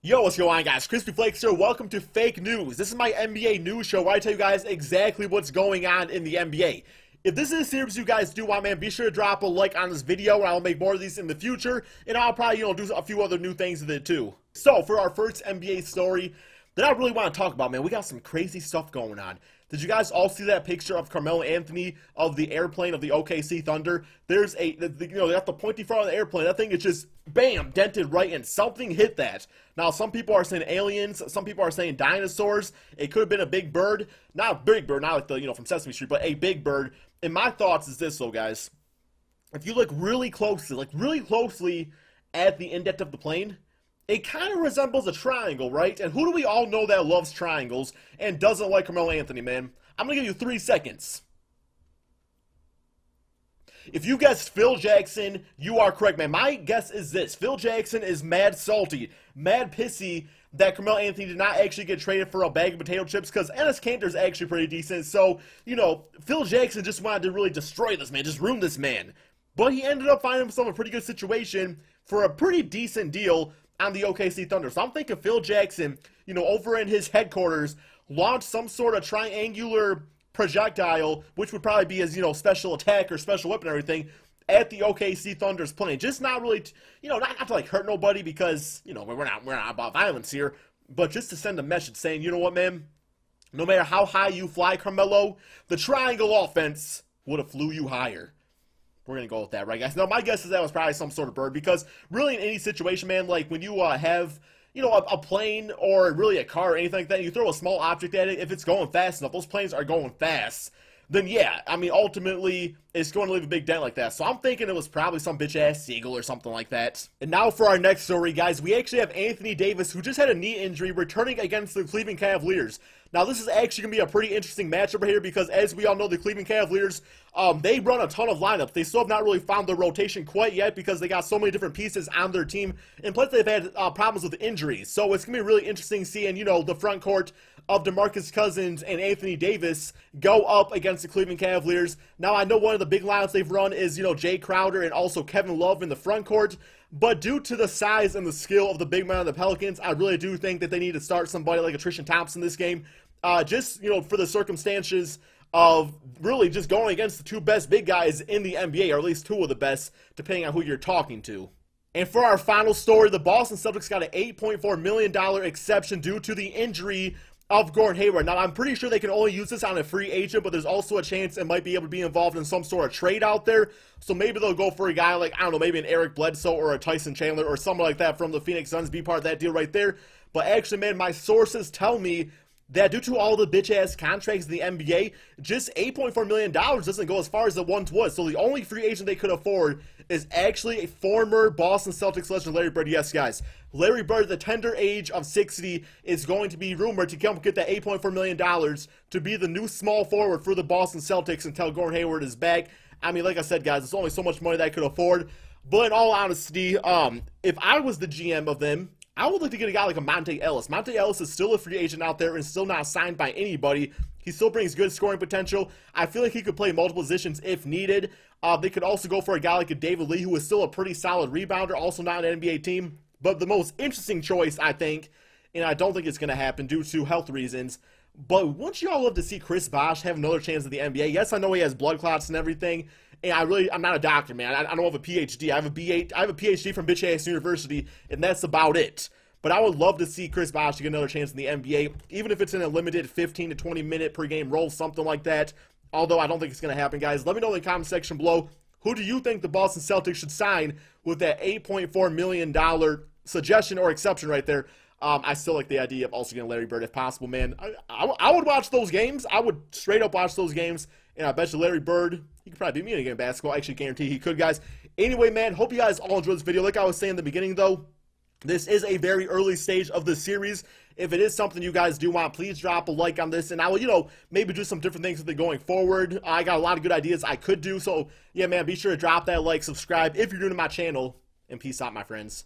Yo, what's going on, guys? Crispy Flakes here. Welcome to Fake News. This is my NBA news show where I tell you guys exactly what's going on in the NBA. If this is a series you guys do want, man, be sure to drop a like on this video, and I'll make more of these in the future, and I'll probably, do a few other new things with it, too. So, for our first NBA story that I really want to talk about, man, we got some crazy stuff going on. Did you guys all see that picture of Carmelo Anthony of the airplane of the OKC Thunder? There's they got the pointy front of the airplane. That thing is just, bam, dented right in. Something hit that. Now, some people are saying aliens. Some people are saying dinosaurs. It could have been a big bird. Not a big bird, not like the, from Sesame Street, but a big bird. And my thoughts is this, though, guys. If you look really closely at the indent of the plane, it kind of resembles a triangle, right? And who do we all know that loves triangles and doesn't like Carmelo Anthony, man? I'm going to give you 3 seconds. If you guessed Phil Jackson, you are correct, man. My guess is this. Phil Jackson is mad salty, mad pissy that Carmelo Anthony did not actually get traded for a bag of potato chips because Enes Kanter's actually pretty decent. So, Phil Jackson just wanted to really destroy this man, just ruin this man. But he ended up finding himself a pretty good situation for a pretty decent deal on the OKC Thunder. So I'm thinking Phil Jackson, over in his headquarters, launched some sort of triangular projectile, which would probably be his, special attack or special weapon and everything, at the OKC Thunder's plane. Just not really, not to like hurt nobody because, we're not about violence here, but just to send a message saying, you know what, man, no matter how high you fly, Carmelo, the triangle offense would have flew you higher. We're going to go with that, right, guys? Now, my guess is that was probably some sort of bird because really in any situation, man, like when you have, a plane or really a car or anything like that, you throw a small object at it, if it's going fast enough, those planes are going fast, then yeah, I mean, ultimately, it's going to leave a big dent like that. So I'm thinking it was probably some bitch-ass seagull or something like that. And now for our next story, guys, we actually have Anthony Davis, who just had a knee injury, returning against the Cleveland Cavaliers. Now, this is actually going to be a pretty interesting matchup here because, as we all know, the Cleveland Cavaliers, they run a ton of lineups. They still have not really found their rotation quite yet because they got so many different pieces on their team. And plus, they've had problems with injuries. So it's going to be really interesting seeing, the front court of DeMarcus Cousins and Anthony Davis go up against the Cleveland Cavaliers. Now, I know one of the big lineups they've run is, Jay Crowder and also Kevin Love in the front court. But due to the size and the skill of the big man of the Pelicans, I really do think that they need to start somebody like Tristan Thompson this game. Just, for the circumstances of really just going against the 2 best big guys in the NBA, or at least 2 of the best, depending on who you're talking to. And for our final story, the Boston Celtics got an $8.4 million exception due to the injury of Gordon Hayward. Now, I'm pretty sure they can only use this on a free agent, but there's also a chance it might be able to be involved in some sort of trade out there. So maybe they'll go for a guy like, I don't know, maybe an Eric Bledsoe or a Tyson Chandler or someone like that from the Phoenix Suns, be part of that deal right there. But actually, man, my sources tell me that due to all the bitch-ass contracts in the NBA, just $8.4 million doesn't go as far as it once was. So the only free agent they could afford is actually a former Boston Celtics legend, Larry Bird. Yes, guys. Larry Bird, at the tender age of 60, is going to be rumored to come get that $8.4 million to be the new small forward for the Boston Celtics until Gordon Hayward is back. I mean, like I said, guys, it's only so much money that I could afford. But in all honesty, if I was the GM of them, I would like to get a guy like a Monte Ellis. Monte Ellis is still a free agent out there and still not signed by anybody. He still brings good scoring potential. I feel like he could play multiple positions if needed. They could also go for a guy like a David Lee, who is still a pretty solid rebounder, also not an NBA team. But the most interesting choice, I think, and I don't think it's going to happen due to health reasons, but wouldn't you all love to see Chris Bosh have another chance at the NBA? Yes, I know he has blood clots and everything, and I'm not a doctor, man. I don't have a PhD. I have a PhD from bitch-ass university, and that's about it. But I would love to see Chris Bosh get another chance in the NBA, even if it's in a limited 15 to 20 minute per game role, something like that. Although I don't think it's going to happen, guys. Let me know in the comment section below, who do you think the Boston Celtics should sign with that $8.4 million suggestion or exception right there? I still like the idea of also getting Larry Bird if possible, man. I would watch those games. I would straight up watch those games. And I bet you Larry Bird, he could probably beat me in a game of basketball. I actually guarantee he could, guys. Anyway, man, hope you guys all enjoyed this video. Like I was saying in the beginning, though, this is a very early stage of the series. If it is something you guys do want, please drop a like on this, and I will, maybe do some different things with it going forward. I got a lot of good ideas I could do, so yeah, man, be sure to drop that like, subscribe if you're new to my channel, and peace out, my friends.